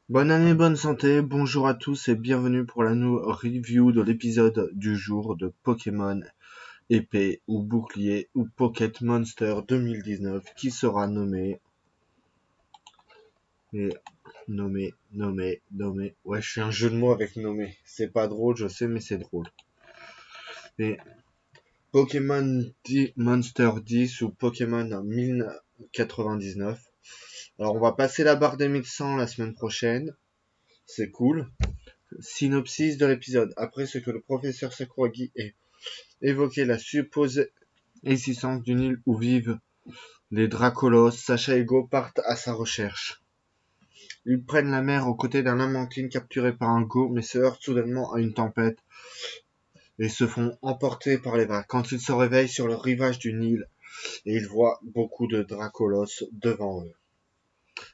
Bonne année, bonne santé, bonjour à tous et bienvenue pour la review de l'épisode du jour de Pokémon épée ou bouclier ou Pocket Monster 2019 qui sera nommé et nommé. Ouais, je fais un jeu de mots avec nommé. C'est pas drôle, je sais, mais c'est drôle. Et Pokémon Monster 10 ou Pokémon 1099. Alors on va passer la barre des 1100 la semaine prochaine. C'est cool. Synopsis de l'épisode. Après ce que le professeur Sakuragi ait évoqué la supposée existence d'une île où vivent les Dracolos, Sacha et Go partent à sa recherche. Ils prennent la mer aux côtés d'un Lamantine capturé par un Go, mais se heurtent soudainement à une tempête et se font emporter par les vagues. Quand ils se réveillent sur le rivage d'une île, et ils voient beaucoup de Dracolos devant eux.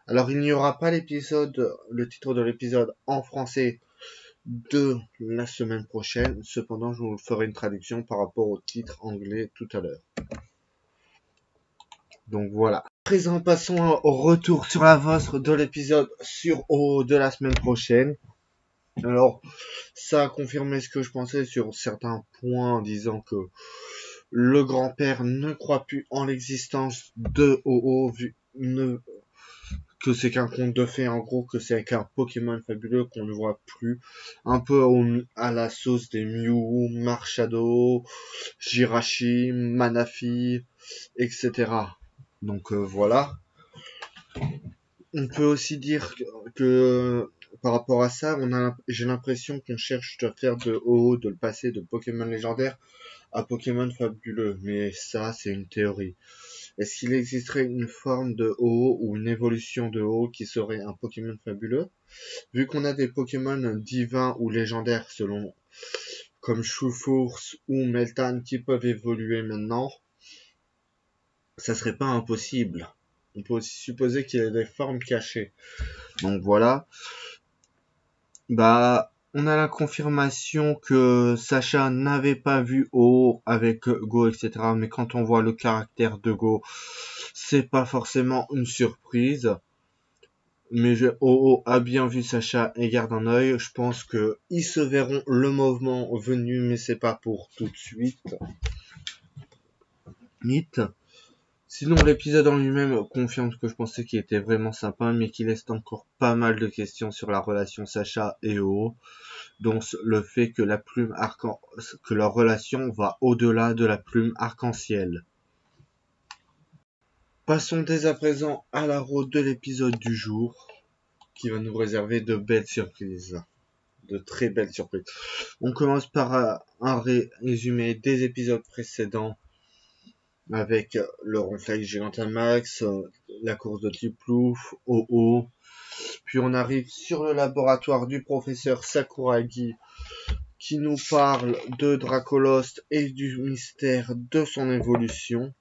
Alors il n'y aura pas le titre de l'épisode en français de la semaine prochaine. Cependant, je vous ferai une traduction par rapport au titre anglais tout à l'heure. Donc voilà. À présent, passons au retour sur la vôtre de l'épisode de la semaine prochaine. Alors, ça a confirmé ce que je pensais sur certains points en disant que le grand-père ne croit plus en l'existence de OO que c'est qu'un conte de fées, en gros, que c'est qu'un Pokémon fabuleux qu'on ne voit plus, un peu à la sauce des Mew, Marshado, Jirachi, Manafi, etc. Donc voilà. On peut aussi dire que par rapport à ça, j'ai l'impression qu'on cherche à faire de OO, de le passer de Pokémon légendaire à Pokémon fabuleux, mais ça c'est une théorie. Est-ce qu'il existerait une forme de OO ou une évolution de OO qui serait un Pokémon fabuleux? Vu qu'on a des Pokémon divins ou légendaires selon comme Shuforce ou Meltan qui peuvent évoluer maintenant, ça serait pas impossible. On peut aussi supposer qu'il y a des formes cachées. Donc voilà. Bah, on a la confirmation que Sacha n'avait pas vu O avec Go, etc. Mais quand on voit le caractère de Go, c'est pas forcément une surprise. Mais OO a bien vu Sacha et garde un œil. Je pense que ils se verront le moment venu, mais c'est pas pour tout de suite. Mythe. Sinon, l'épisode en lui-même confirme ce que je pensais qu'il était vraiment sympa, mais qui laisse encore pas mal de questions sur la relation Sacha et OO. Donc le fait que que leur relation va au-delà de la plume arc-en-ciel. Passons dès à présent à la route de l'épisode du jour, qui va nous réserver de belles surprises. De très belles surprises. On commence par un résumé des épisodes précédents avec le ronflage Gigantamax, la course de Tiplouf, OO. Puis on arrive sur le laboratoire du professeur Sakuragi qui nous parle de Dracolost et du mystère de son évolution,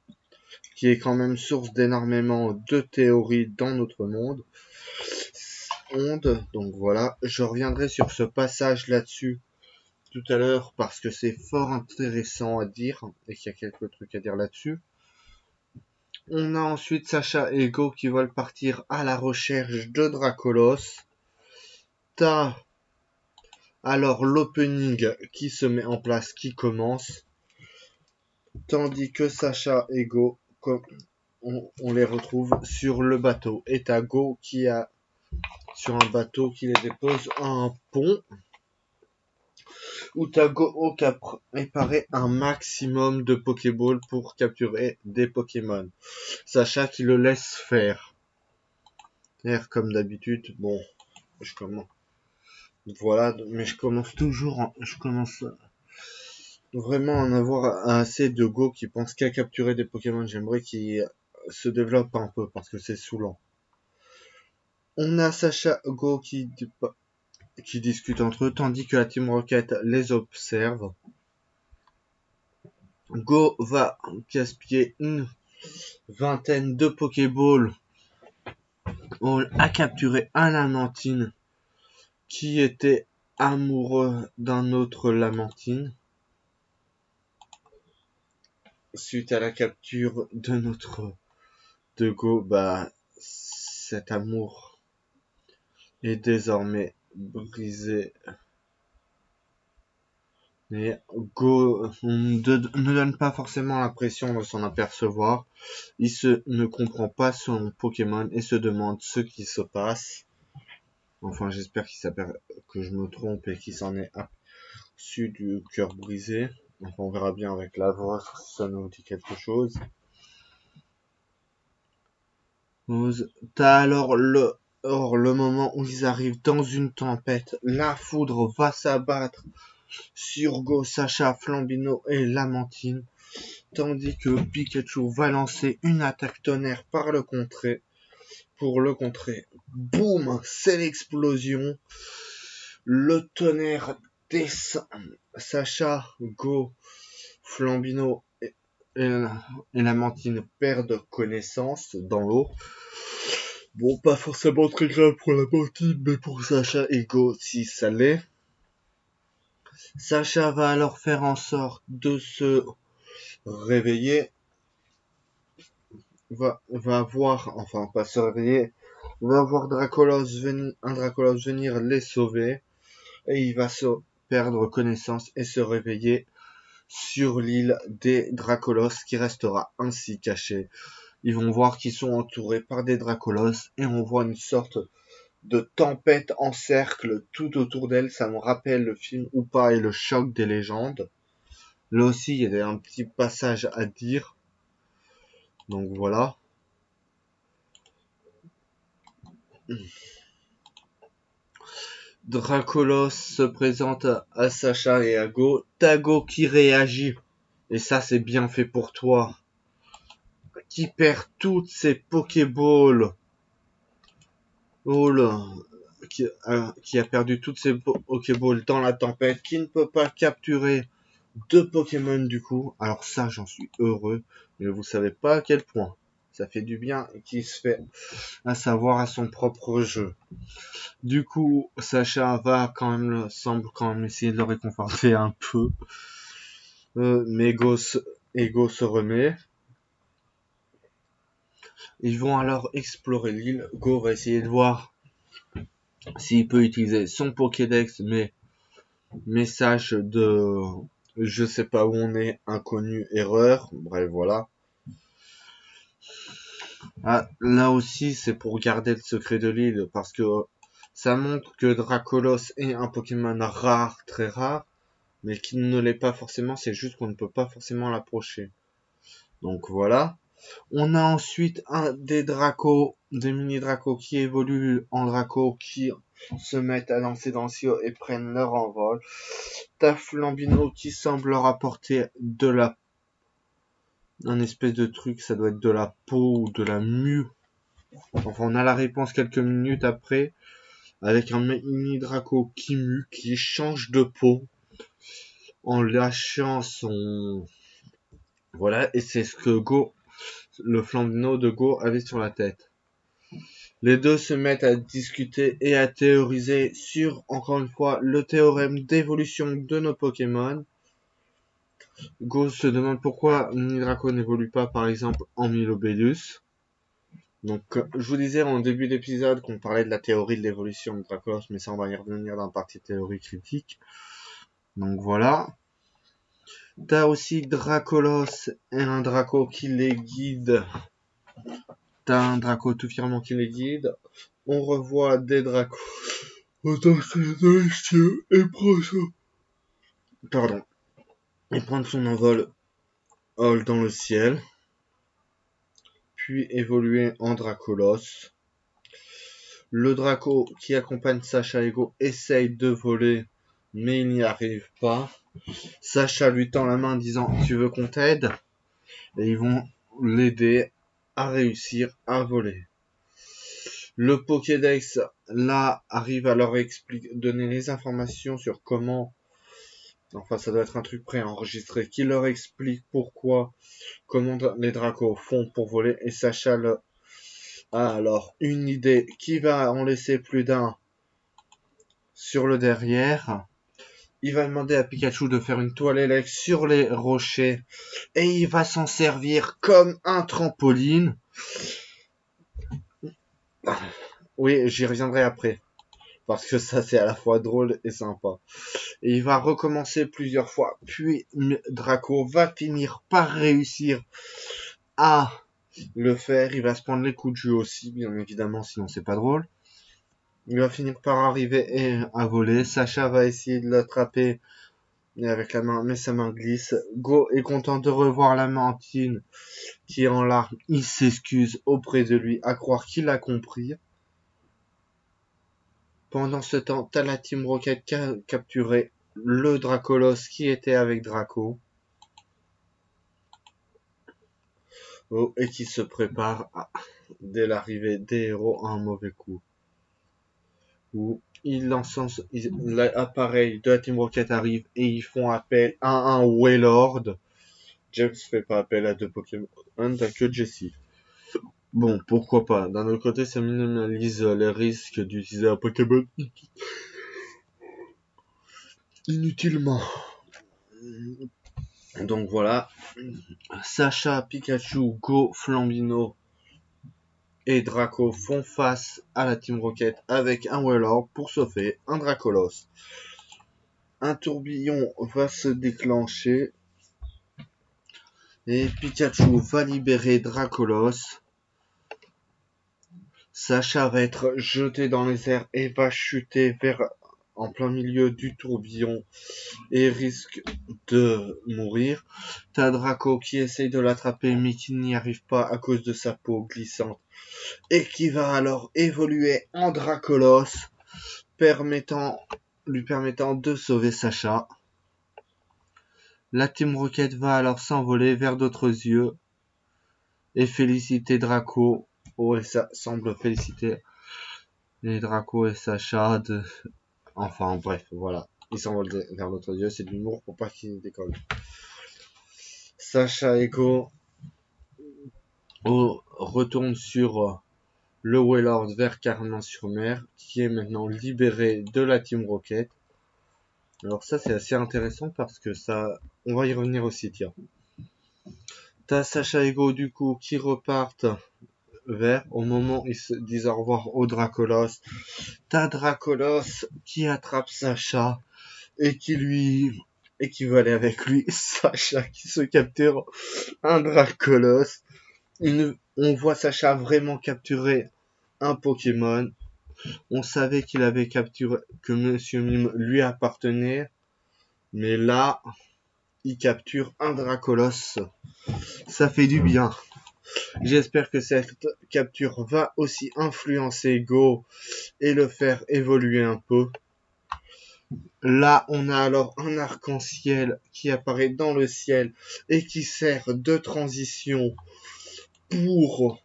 qui est quand même source d'énormément de théories dans notre monde. Donc voilà, je reviendrai sur ce passage là-dessus tout à l'heure parce que c'est fort intéressant à dire et qu'il y a quelques trucs à dire là-dessus. On a ensuite Sacha et Go qui veulent partir à la recherche de Dracolos. T'as alors l'opening qui se met en place, qui commence. Tandis que Sacha et Go, on les retrouve sur le bateau. Et t'as Go qui a sur un bateau qui les dépose à un pont où t'as Go qui a préparé un maximum de Pokéballs pour capturer des Pokémon. Sacha qui le laisse faire. Comme d'habitude, bon, je commence. Voilà, mais je commence vraiment à en avoir assez de Go qui pense qu'à capturer des Pokémon. J'aimerais qu'il se développe un peu parce que c'est saoulant. On a Sacha Go qui discutent entre eux tandis que la Team Rocket les observe. Go va gaspiller une vingtaine de Pokéballs à capturer un Lamantine qui était amoureux d'un autre Lamantine. Suite à la capture de Go, cet amour est désormais brisé. Et Go ne donne pas forcément l'impression de s'en apercevoir. Il ne comprend pas son Pokémon et se demande ce qui se passe. Enfin, j'espère que je me trompe et qu'il s'en est aperçu du cœur brisé. Enfin, on verra bien avec la voix si ça nous dit quelque chose. T'as alors le moment où ils arrivent dans une tempête. La foudre va s'abattre sur Go, Sacha, Flambino et Lamantine. Tandis que Pikachu va lancer une attaque tonnerre pour le contrer. Boum, c'est l'explosion. Le tonnerre descend. Sacha, Go, Flambino et Lamantine perdent connaissance dans l'eau. Bon, pas forcément très grave pour Lamantine, mais pour Sacha et Go, si ça l'est. Sacha va alors faire en sorte de se réveiller. Va voir, enfin pas se réveiller, va voir un Dracolos venir les sauver, et il va se perdre connaissance et se réveiller sur l'île des Dracolos qui restera ainsi caché. Ils vont voir qu'ils sont entourés par des Dracolos et on voit une sorte de tempête en cercle tout autour d'elle. Ça me rappelle le film Oupa et le choc des légendes. Là aussi, il y a un petit passage à dire. Donc voilà. Dracolos se présente à Sacha et à Go. T'as Go qui réagit. Et ça, c'est bien fait pour toi. Qui perd toutes ses Pokéballs. Qui a perdu toutes ses Pokéballs dans la tempête. Qui ne peut pas capturer deux Pokémon du coup. Alors ça, j'en suis heureux. Mais vous savez pas à quel point. Ça fait du bien et qui se fait à savoir à son propre jeu. Du coup, Sacha semble quand même essayer de le réconforter un peu. Mais Go se remet. Ils vont alors explorer l'île. Go va essayer de voir s'il peut utiliser son Pokédex, mais message de je sais pas où on est, inconnu, erreur. Bref, voilà. Ah, là aussi, c'est pour garder le secret de l'île, parce que ça montre que Dracolos est un Pokémon rare, très rare, mais qui ne l'est pas forcément, c'est juste qu'on ne peut pas forcément l'approcher. Donc voilà. On a ensuite des mini Dracos qui évoluent en Draco, qui se mettent à danser dans le ciel et prennent leur envol. T'as Flambino qui semble leur apporter un espèce de truc, ça doit être de la peau ou de la mue. Enfin, on a la réponse quelques minutes après, avec un mini Draco qui mue, qui change de peau, en lâchant son... Voilà, et c'est ce que le Flambino de Go avait sur la tête. Les deux se mettent à discuter et à théoriser sur, encore une fois, le théorème d'évolution de nos Pokémon. Go se demande pourquoi Draco n'évolue pas, par exemple, en Milobellus. Donc, je vous disais en début d'épisode qu'on parlait de la théorie de l'évolution de Dracolos, mais ça, on va y revenir dans la partie théorie critique. Donc, voilà. T'as aussi Dracolos et un Draco qui les guide. T'as un Draco tout fièrement qui les guide. On revoit des Dracos autant célestiaux et pardon. Et prendre son envol dans le ciel. Puis évoluer en Dracolos. Le Draco qui accompagne Sacha et Go essaye de voler, mais il n'y arrive pas. Sacha lui tend la main en disant « Tu veux qu'on t'aide ?» Et ils vont l'aider à réussir à voler. Le Pokédex, là, arrive à leur donner les informations sur comment... Enfin, ça doit être un truc préenregistré qui leur explique comment les Dracos font pour voler. Et Sacha a alors une idée qui va en laisser plus d'un sur le derrière. Il va demander à Pikachu de faire une toile électrique sur les rochers et il va s'en servir comme un trampoline. Oui, j'y reviendrai après. parce que ça c'est à la fois drôle et sympa. Et il va recommencer plusieurs fois, puis Draco va finir par réussir à le faire. Il va se prendre les coups de jeu aussi, bien évidemment, sinon c'est pas drôle. Il va finir par arriver et à voler. Sacha va essayer de l'attraper mais avec la main, mais sa main glisse. Go est content de revoir la mantine qui est en larmes. Il s'excuse auprès de lui, à croire qu'il a compris. Pendant ce temps, t'as la Team Rocket qui a capturé le Dracolos qui était avec Draco. Oh, et qui se prépare dès l'arrivée des héros à un mauvais coup. Où ils lancent, l'appareil de la Team Rocket arrive et ils font appel à un Wailord. James fait pas appel à deux Pokémon, t'as que Jessie. Bon, pourquoi pas. D'un autre côté, ça minimalise les risques d'utiliser un Pokémon inutilement. Donc voilà. Sacha, Pikachu, Go, Flambino et Draco font face à la Team Rocket avec un Wailord pour sauver un Dracolos. Un tourbillon va se déclencher et Pikachu va libérer Dracolos. Sacha va être jeté dans les airs et va chuter en plein milieu du tourbillon et risque de mourir. T'as Draco qui essaye de l'attraper mais qui n'y arrive pas à cause de sa peau glissante et qui va alors évoluer en Dracolos, lui permettant de sauver Sacha. La Team Rocket va alors s'envoler vers d'autres yeux et féliciter Draco. Oh, et ça semble féliciter les Draco et Sacha de... Enfin, bref, voilà. Ils s'envolent vers d'autres yeux, c'est de l'humour pour pas qu'ils décollent. Sacha et Go retournent sur le Wailord vers Carmin-sur-Mer, qui est maintenant libéré de la Team Rocket. Alors ça, c'est assez intéressant parce que ça... On va y revenir aussi, tiens. T'as Sacha et Go, du coup, qui repartent au moment où ils se disent au revoir au Dracolos. T'as Dracolos qui attrape Sacha et qui veut aller avec lui. Sacha qui se capture un Dracolos. On voit Sacha vraiment capturer un Pokémon. On savait qu'il avait capturé, que Monsieur Mime lui appartenait. Mais là, il capture un Dracolos. Ça fait du bien. J'espère que cette capture va aussi influencer Go et le faire évoluer un peu. Là, on a alors un arc-en-ciel qui apparaît dans le ciel et qui sert de transition pour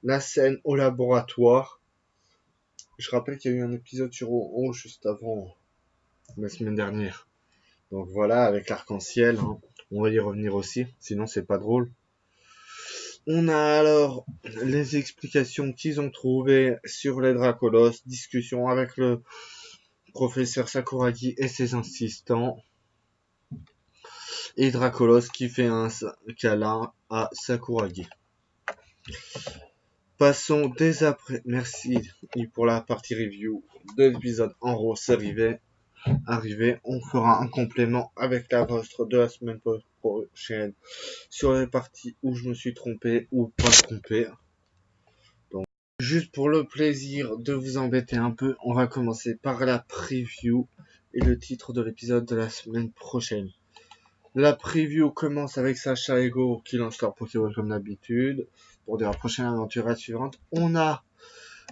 la scène au laboratoire. Je rappelle qu'il y a eu un épisode sur OO juste avant la semaine dernière. Donc voilà, avec l'arc-en-ciel, hein. On va y revenir aussi, sinon c'est pas drôle. On a alors les explications qu'ils ont trouvées sur les Dracolos, discussion avec le professeur Sakuragi et ses assistants, et Dracolos qui fait un câlin à Sakuragi. Passons dès après, merci pour la partie review de l'épisode en gros, c'est arrivé. On fera un complément avec la vôtre de la semaine prochaine sur les parties où je me suis trompé ou pas trompé. Donc, juste pour le plaisir de vous embêter un peu, on va commencer par la preview et le titre de l'épisode de la semaine prochaine. La preview commence avec Sacha et Go qui lancent leur Pokéball comme d'habitude pour la prochaine aventure suivante. On a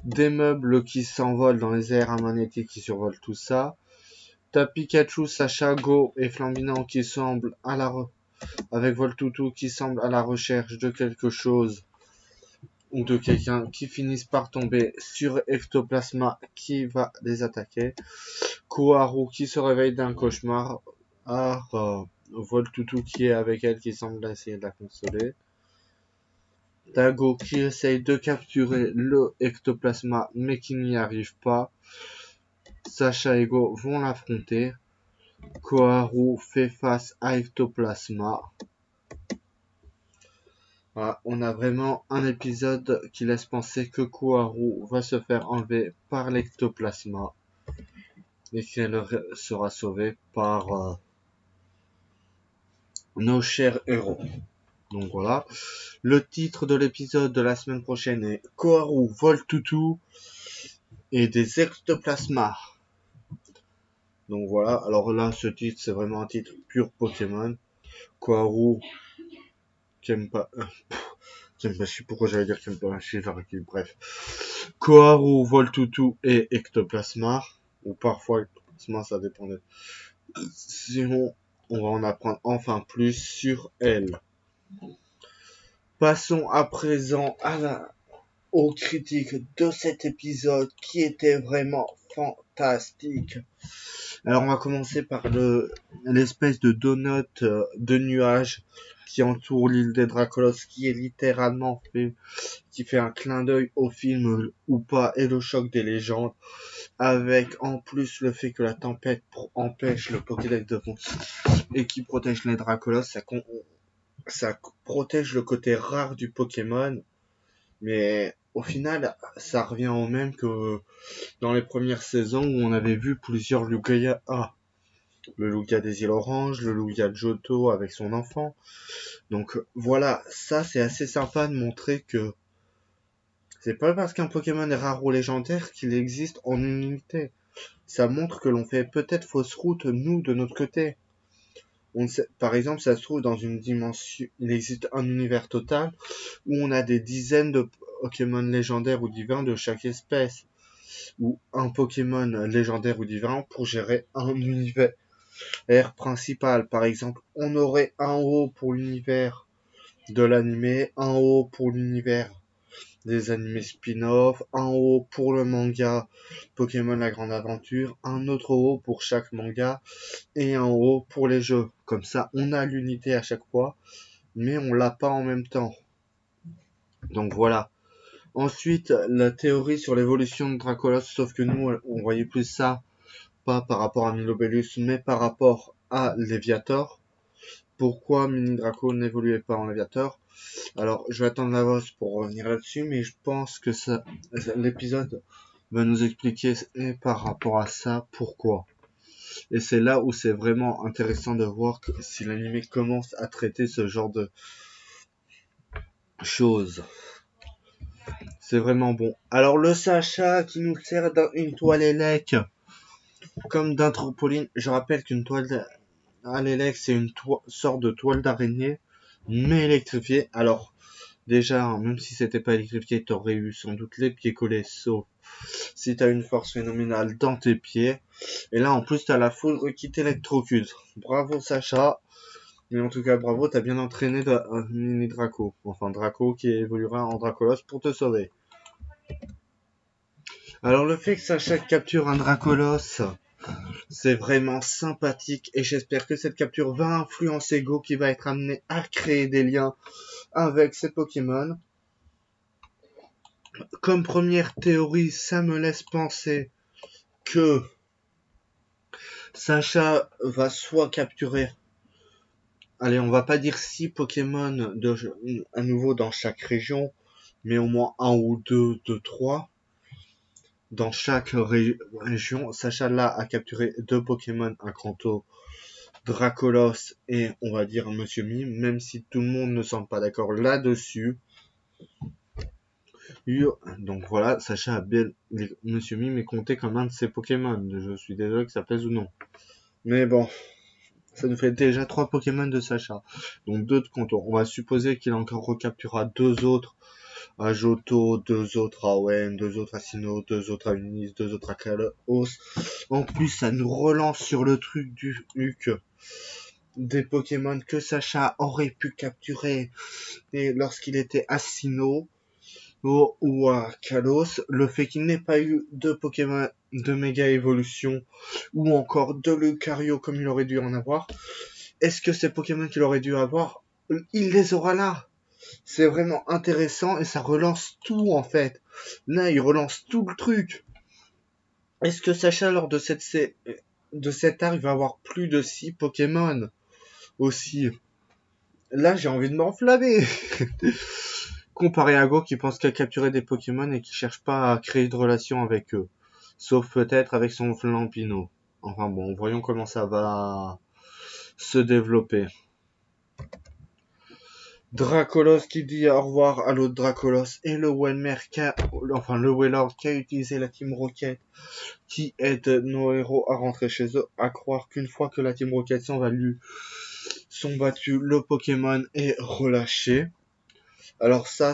des meubles qui s'envolent dans les airs, un magnétique qui survole tout ça. T'as Pikachu, Sacha, Go et Flambinant qui semblent avec Voltoutou qui semblent à la recherche de quelque chose ou de quelqu'un qui finissent par tomber sur Ectoplasma qui va les attaquer. Koharu qui se réveille d'un cauchemar. Voltoutou qui est avec elle qui semble essayer de la consoler. Dago qui essaye de capturer le Ectoplasma mais qui n'y arrive pas. Sacha et Go vont l'affronter. Koharu fait face à Ectoplasma. Voilà, on a vraiment un épisode qui laisse penser que Koharu va se faire enlever par l'Ectoplasma. et qu'elle sera sauvée par nos chers héros. Donc voilà. Le titre de l'épisode de la semaine prochaine est Koharu Voltutu et des ectoplasmas. Donc voilà. Alors là, ce titre, c'est vraiment un titre pur Pokémon. Koharu Kempa. Je sais pourquoi j'allais dire Kempa. Bref. Koharu Voltutu et ectoplasma. Ou parfois ectoplasma, ça dépend. Sinon, on va en apprendre enfin plus sur elle. Passons à présent aux critiques de cet épisode qui était vraiment fantastique. Alors on va commencer par l'espèce de donut de nuages qui entoure l'île des Dracolos, qui est littéralement qui fait un clin d'œil au film ou pas et le choc des légendes, avec en plus le fait que la tempête empêche le Pokédex de fonctionner et qui protège les Dracolos, ça protège le côté rare du Pokémon, mais au final, ça revient au même que dans les premières saisons où on avait vu plusieurs Lugia. Le Lugia des îles Oranges, le Lugia de Johto avec son enfant. Donc voilà, ça c'est assez sympa de montrer que c'est pas parce qu'un Pokémon est rare ou légendaire qu'il existe en unité. Ça montre que l'on fait peut-être fausse route, nous, de notre côté. Par exemple, ça se trouve dans une dimension, il existe un univers total où on a des dizaines de Pokémon légendaires ou divins de chaque espèce, ou un Pokémon légendaire ou divin pour gérer un univers principal. Par exemple, on aurait un haut pour l'univers de l'animé, un haut pour l'univers des animés spin-off, un haut pour le manga Pokémon La Grande Aventure, un autre haut pour chaque manga et un haut pour les jeux. Comme ça, on a l'unité à chaque fois, mais on l'a pas en même temps. Donc voilà. Ensuite, la théorie sur l'évolution de Dracolos, sauf que nous, on voyait plus ça, pas par rapport à Milobellus, mais par rapport à Léviator. Pourquoi Mini Draco n'évoluait pas en Léviator? Alors, je vais attendre la voix pour revenir là-dessus, mais je pense que l'épisode va nous expliquer par rapport à ça pourquoi. Et c'est là où c'est vraiment intéressant de voir que si l'anime commence à traiter ce genre de choses. C'est vraiment bon. Alors le Sacha qui nous sert d'une toile élec comme d'un trampoline. Je rappelle qu'une toile à l'élec c'est une sorte de toile d'araignée mais électrifiée. Alors déjà, même si c'était pas électrifié, t'aurais eu sans doute les pieds collés, sauf si t'as une force phénoménale dans tes pieds. Et là, en plus, t'as la foudre qui t'électrocute. Bravo, Sacha. Mais en tout cas, bravo, t'as bien entraîné un mini Draco. Enfin, Draco qui évoluera en Dracolos pour te sauver. Alors, le fait que Sacha capture un Dracolos, c'est vraiment sympathique. Et j'espère que cette capture va influencer Go qui va être amené à créer des liens avec ses Pokémon. Comme première théorie, ça me laisse penser que Sacha va soit capturer, allez, on va pas dire 6 Pokémon à nouveau dans chaque région, mais au moins un ou deux, 3 dans chaque région. Sacha là a capturé 2 Pokémon, un Kanto, Dracolos et on va dire Monsieur Mime, même si tout le monde ne semble pas d'accord là-dessus. Donc voilà, Sacha a bien Monsieur Mime est compté comme un de ses Pokémon. Je suis désolé que ça plaise ou non. Mais bon, ça nous fait déjà 3 Pokémon de Sacha. Donc 2 de Kanto. On va supposer qu'il encore recapturera 2 autres à Johto, 2 autres à Owen, 2 autres à Sinnoh, 2 autres à Unis, 2 autres à Kalos. En plus, ça nous relance sur le truc du que des Pokémon que Sacha aurait pu capturer et lorsqu'il était à Sinnoh ou à Kalos, le fait qu'il n'ait pas eu de Pokémon de méga évolution ou encore de Lucario comme il aurait dû en avoir, est-ce que ces Pokémon qu'il aurait dû avoir, il les aura là? C'est vraiment intéressant et ça relance tout en fait. Là, il relance tout le truc. Est-ce que Sacha lors de cet arc va avoir plus de 6 Pokémon aussi? Là, j'ai envie de m'enflammer. Comparé à Go qui pense qu'à capturer des Pokémon et qui cherche pas à créer de relation avec eux. Sauf peut-être avec son Flampino. Enfin bon, voyons comment ça va se développer. Dracolos qui dit au revoir à l'autre Dracolos et le Wellmer le Wellord qui a utilisé la Team Rocket qui aide nos héros à rentrer chez eux, à croire qu'une fois que la Team Rocket s'en va sont battus, le Pokémon est relâché. Alors ça,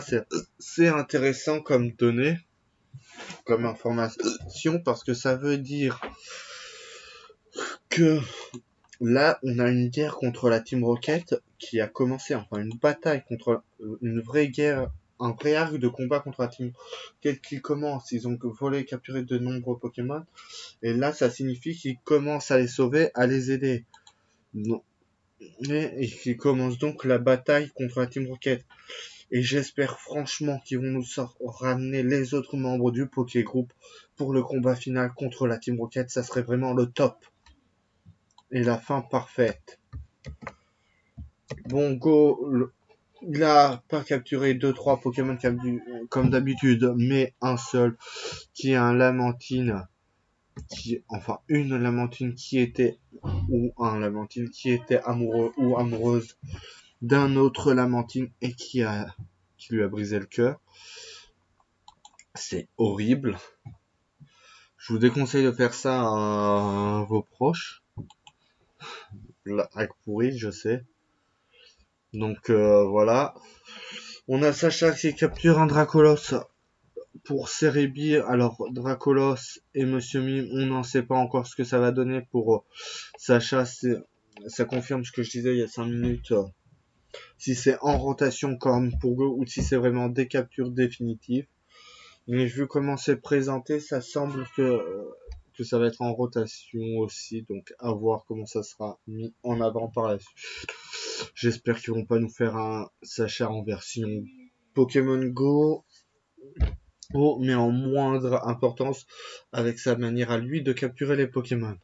c'est intéressant comme donnée, comme information, parce que ça veut dire que là, on a une guerre contre la Team Rocket qui a commencé, enfin une bataille contre une vraie guerre, un vrai arc de combat contre la Team Rocket qui commence. Ils ont volé et capturé de nombreux Pokémon. Et là, ça signifie qu'ils commencent à les sauver, à les aider. Et qu'ils commencent donc la bataille contre la Team Rocket. Et j'espère franchement qu'ils vont nous ramener les autres membres du Poké Group pour le combat final contre la Team Rocket. Ça serait vraiment le top. Et la fin parfaite. Bon, Go, il a pas capturé 2-3 Pokémon comme d'habitude, mais un seul, qui est un Lamentine, une Lamentine qui était, ou un Lamentine qui était amoureux ou amoureuse d'un autre Lamentine et qui lui a brisé le cœur. C'est horrible. Je vous déconseille de faire ça à vos proches. Avec pourri, je sais. Donc voilà. On a Sacha qui capture un Dracolos pour Cerebi. Alors Dracolos et Monsieur Mime, on n'en sait pas encore ce que ça va donner pour Sacha. Ça confirme ce que je disais il y a 5 minutes. Si c'est en rotation comme pour Go ou si c'est vraiment des captures définitives. Mais vu comment c'est présenté, ça semble que ça va être en rotation aussi. Donc à voir comment ça sera mis en avant par la suite. J'espère qu'ils vont pas nous faire un Sacha en version Pokémon Go. Mais en moindre importance avec sa manière à lui de capturer les Pokémon.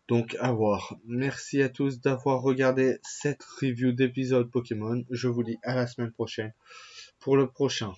Donc à voir. Merci à tous d'avoir regardé cette review d'épisode Pokémon. Je vous dis à la semaine prochaine pour le prochain.